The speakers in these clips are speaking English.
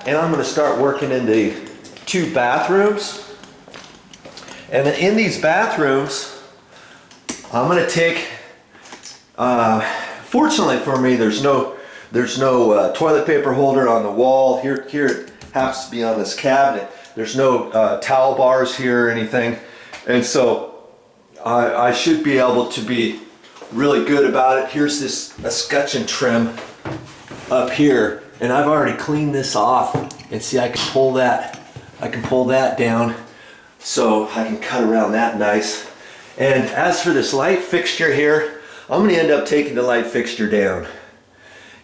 and I'm going to start working in the 2 bathrooms. And in these bathrooms, I'm going to take, fortunately for me, there's no toilet paper holder on the wall. Here it happens to be on this cabinet. There's no towel bars here or anything. And so I should be able to be really good about it. Here's this escutcheon trim up here, and I've already cleaned this off. And see, I can pull that down so I can cut around that nice. And as for this light fixture here, I'm going to end up taking the light fixture down.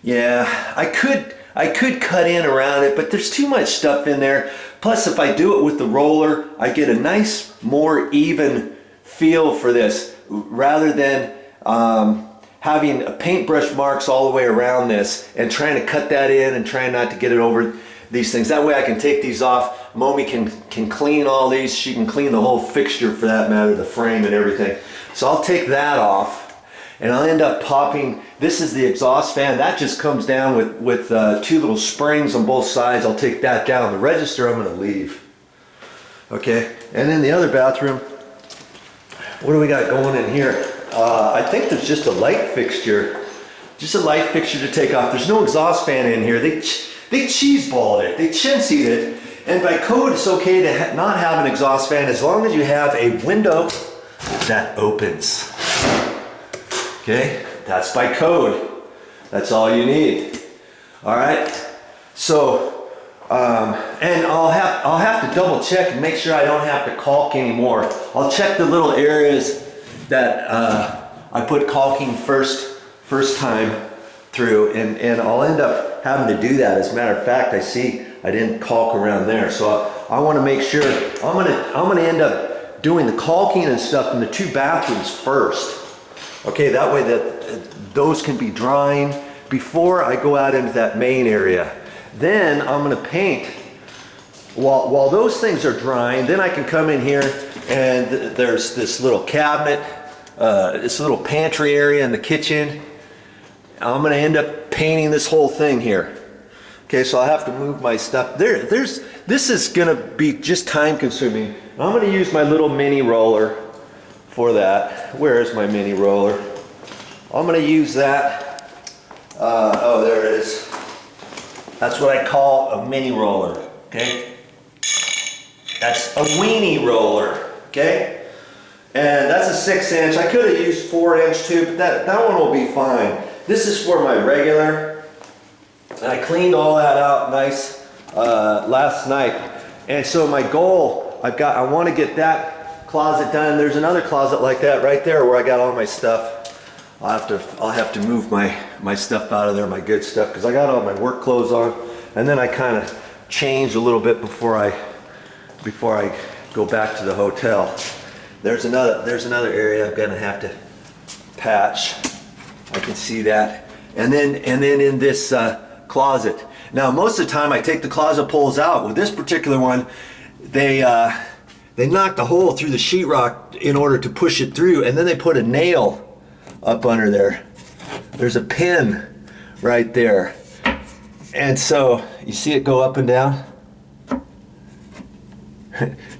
Yeah, I could cut in around it, but there's too much stuff in there. Plus, if I do it with the roller, I get a nice, more even feel for this, rather than having paintbrush marks all the way around this and trying to cut that in and trying not to get it over these things. That way I can take these off. Momi can clean all these. She can clean the whole fixture, for that matter, the frame and everything. So I'll take that off, and I'll end up popping. This is the exhaust fan. That just comes down with 2 little springs on both sides. I'll take that down. The register I'm going to leave. Okay, and then the other bathroom, what do we got going in here? I think there's just a light fixture. Just a light fixture to take off. There's no exhaust fan in here. They cheeseballed it. They chintzied it. And by code, it's okay to not have an exhaust fan as long as you have a window that opens. Okay, that's by code. That's all you need. All right. So, and I'll have to double check and make sure I don't have to caulk anymore. I'll check the little areas that I put caulking first time through, and I'll end up having to do that. As a matter of fact, I see I didn't caulk around there, so I want to make sure I'm gonna end up doing the caulking and stuff in the 2 bathrooms first. Okay, that way that those can be drying before I go out into that main area. Then I'm gonna paint while those things are drying. Then I can come in here, and there's this little cabinet, this little pantry area in the kitchen. I'm gonna end up painting this whole thing here. Okay, so I'll have to move my stuff. This is gonna be just time consuming. I'm gonna use my little mini roller for that. Where is my mini roller? I'm gonna use that. Oh, there it is. That's what I call a mini roller, okay? That's a weenie roller, okay? And that's a 6-inch. I could have used 4-inch too, but that one will be fine. This is for my regular. And I cleaned all that out nice last night. And so my goal, I want to get that closet done. There's another closet like that right there where I got all my stuff. I'll have to move my stuff out of there, my good stuff, because I got all my work clothes on. And then I kind of change a little bit before I go back to the hotel. There's another area I'm gonna have to patch. I can see that. And then in this closet. Now most of the time I take the closet poles out. With this particular one, they knocked a hole through the sheetrock in order to push it through, and then they put a nail up under there. There's a pin right there. And so you see it go up and down?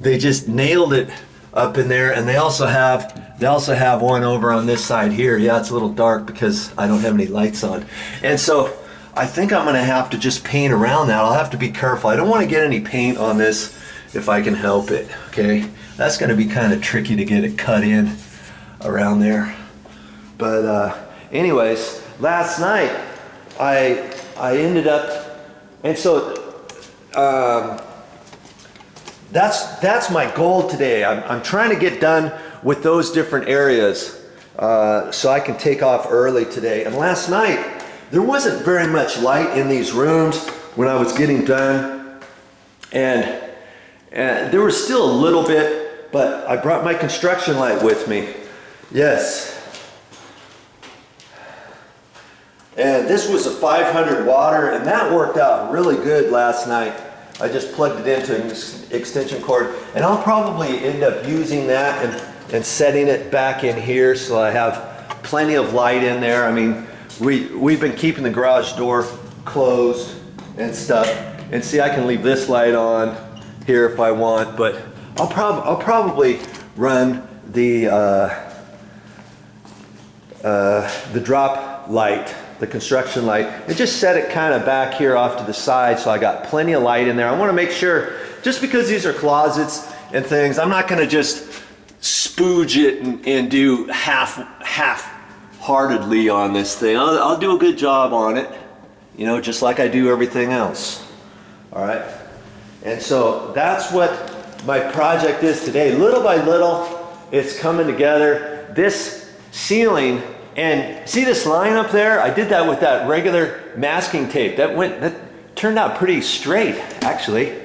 They just nailed it up in there, and they also have one over on this side here. Yeah, it's a little dark because I don't have any lights on. And so I think I'm gonna have to just paint around that. I'll have to be careful. I don't want to get any paint on this if I can help it, okay? That's gonna be kind of tricky to get it cut in around there. But anyways, last night I ended up, and so that's my goal today. I'm trying to get done with those different areas so I can take off early today. And last night, there wasn't very much light in these rooms when I was getting done. And there was still a little bit, but I brought my construction light with me. Yes. And this was a 500 water, and that worked out really good last night. I just plugged it into an extension cord, and I'll probably end up using that and setting it back in here so I have plenty of light in there. I mean, we've been keeping the garage door closed and stuff, And see, I can leave this light on here if I want, but I'll probably run the drop light, the construction light, and just set it kind of back here off to the side so I got plenty of light in there. I want to make sure, just because these are closets and things, I'm not going to just spooge it and do half-heartedly on this thing. I'll do a good job on it, you know, just like I do everything else. All right, and so that's what my project is today. Little by little, it's coming together. This ceiling, and see this line up there? I did that with that regular masking tape. That turned out pretty straight, actually.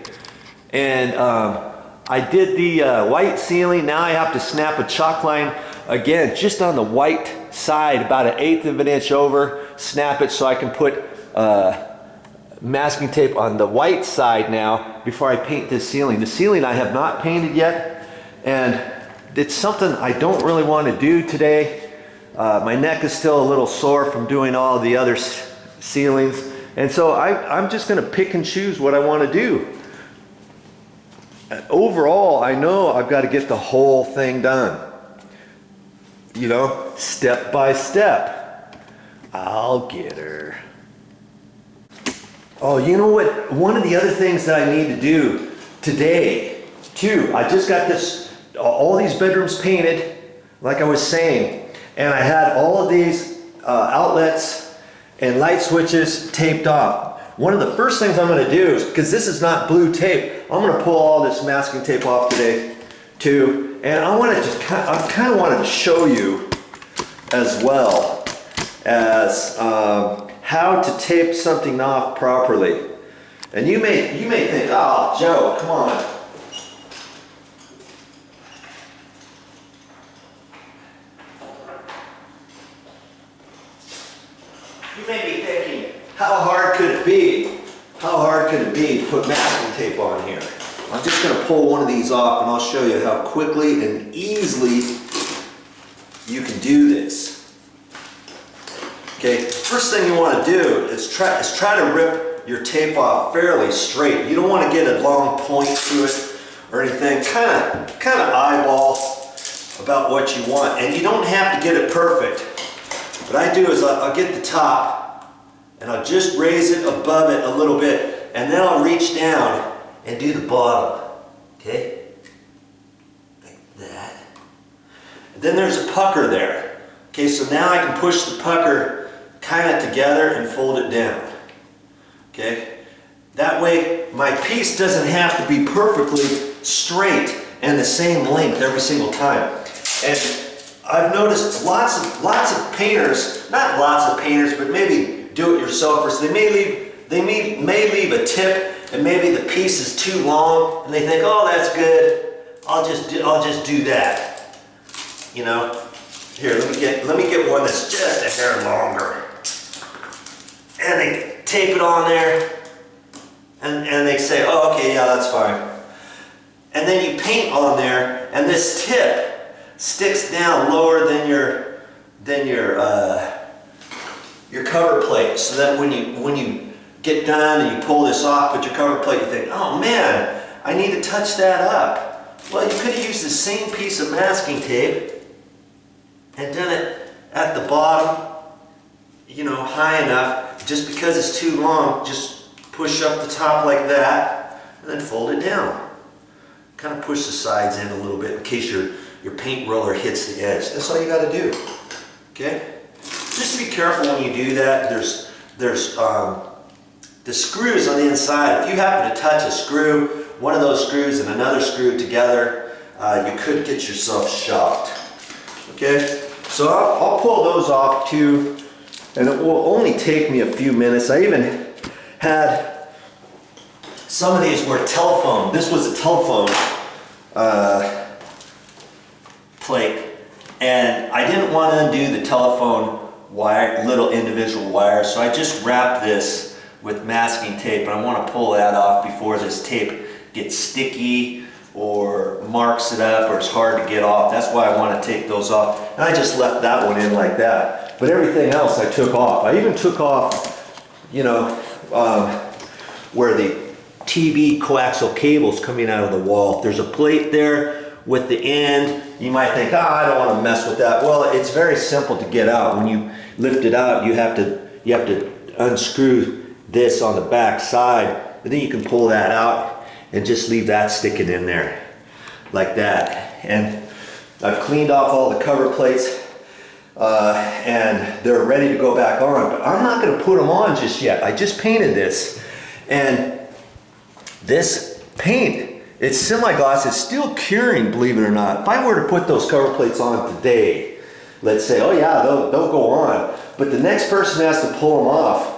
And I did the white ceiling. Now I have to snap a chalk line again, just on the white side, about 1/8 of an inch over. Snap it so I can put masking tape on the white side now before I paint this ceiling. The ceiling I have not painted yet, and it's something I don't really want to do today. My neck is still a little sore from doing all the other ceilings, and so I'm just going to pick and choose what I want to do. Overall, I know I've got to get the whole thing done, you know, step by step. I'll get her. Oh, you know what? One of the other things that I need to do today, too, I just got all these bedrooms painted, like I was saying, and I had all of these outlets and light switches taped off. One of the first things I'm going to do is, because this is not blue tape, I'm going to pull all this masking tape off today, too, and I kind of wanted to show you as well as how to tape something off properly. And you may think, oh, Joe, come on. You may be thinking, how hard could it be? How hard could it be to put masking tape on here? I'm just going to pull one of these off and I'll show you how quickly and easily you can do this. Okay, first thing you want to do is try to rip your tape off fairly straight. You don't want to get a long point to it or anything. Kind of eyeball about what you want, and you don't have to get it perfect. What I do is I'll get the top and I'll just raise it above it a little bit, and then I'll reach down and do the bottom. Okay, like that. And then there's a pucker there. Okay, so now I can push the pucker kind of together and fold it down. Okay, that way my piece doesn't have to be perfectly straight and the same length every single time. And I've noticed lots of painters, not lots of painters, but maybe do-it-yourselfers, they may leave a tip, and maybe the piece is too long, and they think, oh, that's good, I'll just do that. You know, here, let me get one that's just a hair longer. And they tape it on there, and they say, oh, okay, yeah, that's fine. And then you paint on there, and this tip sticks down lower than your cover plate, so that when you get done and you pull this off, put your cover plate, you think, oh man, I need to touch that up. Well, you could have used the same piece of masking tape and done it at the bottom, you know, high enough. Just because it's too long, just push up the top like that, and then fold it down. Kind of push the sides in a little bit in case your paint roller hits the edge. That's all you got to do. Okay? Just be careful when you do that. There's the screws on the inside. If you happen to touch a screw, one of those screws and another screw together, you could get yourself shocked. Okay? So I'll pull those off too. And it will only take me a few minutes. I even had some of these were telephone. This was a telephone plate, and I didn't want to undo the telephone wire, little individual wires, so I just wrapped this with masking tape, and I want to pull that off before this tape gets sticky or marks it up or it's hard to get off. That's why I want to take those off. And I just left that one in like that. But everything else I took off. I even took off, you know, where the TV coaxial cables coming out of the wall. There's a plate there with the end. You might think, I don't want to mess with that. Well, it's very simple to get out. When you lift it out, you have to unscrew this on the back side, and then you can pull that out and just leave that sticking in there like that. And I've cleaned off all the cover plates and they're ready to go back on, but I'm not going to put them on just yet. I just painted this, and this paint, it's semi-gloss, it's still curing, believe it or not. If I were to put those cover plates on today, let's say, oh yeah, they'll go on, but the next person has to pull them off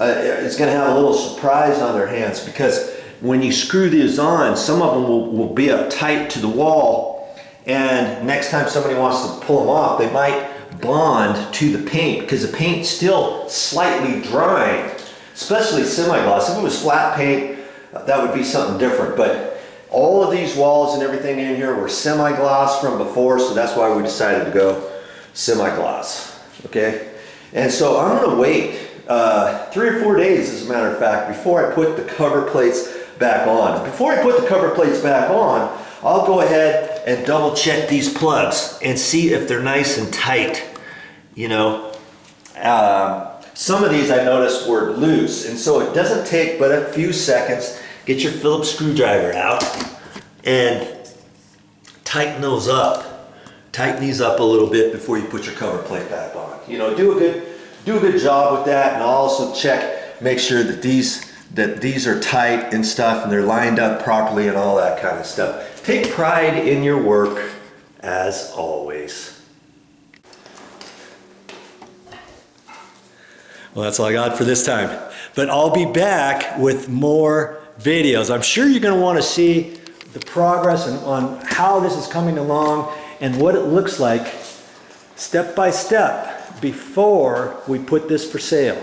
is going to have a little surprise on their hands, because when you screw these on, some of them will be up tight to the wall, and next time somebody wants to pull them off, they might bond to the paint, because the paint's still slightly drying, especially semi-gloss. If it was flat paint, that would be something different, but all of these walls and everything in here were semi-gloss from before, so that's why we decided to go semi-gloss, okay? And so I'm gonna wait 3 or 4 days, as a matter of fact, before I put the cover plates back on. Before I put the cover plates back on, I'll go ahead and double check these plugs and see if they're nice and tight. You know, some of these I noticed were loose, and so it doesn't take but a few seconds. Get your Phillips screwdriver out and tighten those up. Tighten these up a little bit before you put your cover plate back on. You know, do a good job with that, and I'll also make sure that these are tight and stuff, and they're lined up properly and all that kind of stuff. Take pride in your work, as always. Well, that's all I got for this time. But I'll be back with more videos. I'm sure you're going to want to see the progress on how this is coming along and what it looks like step by step before we put this for sale.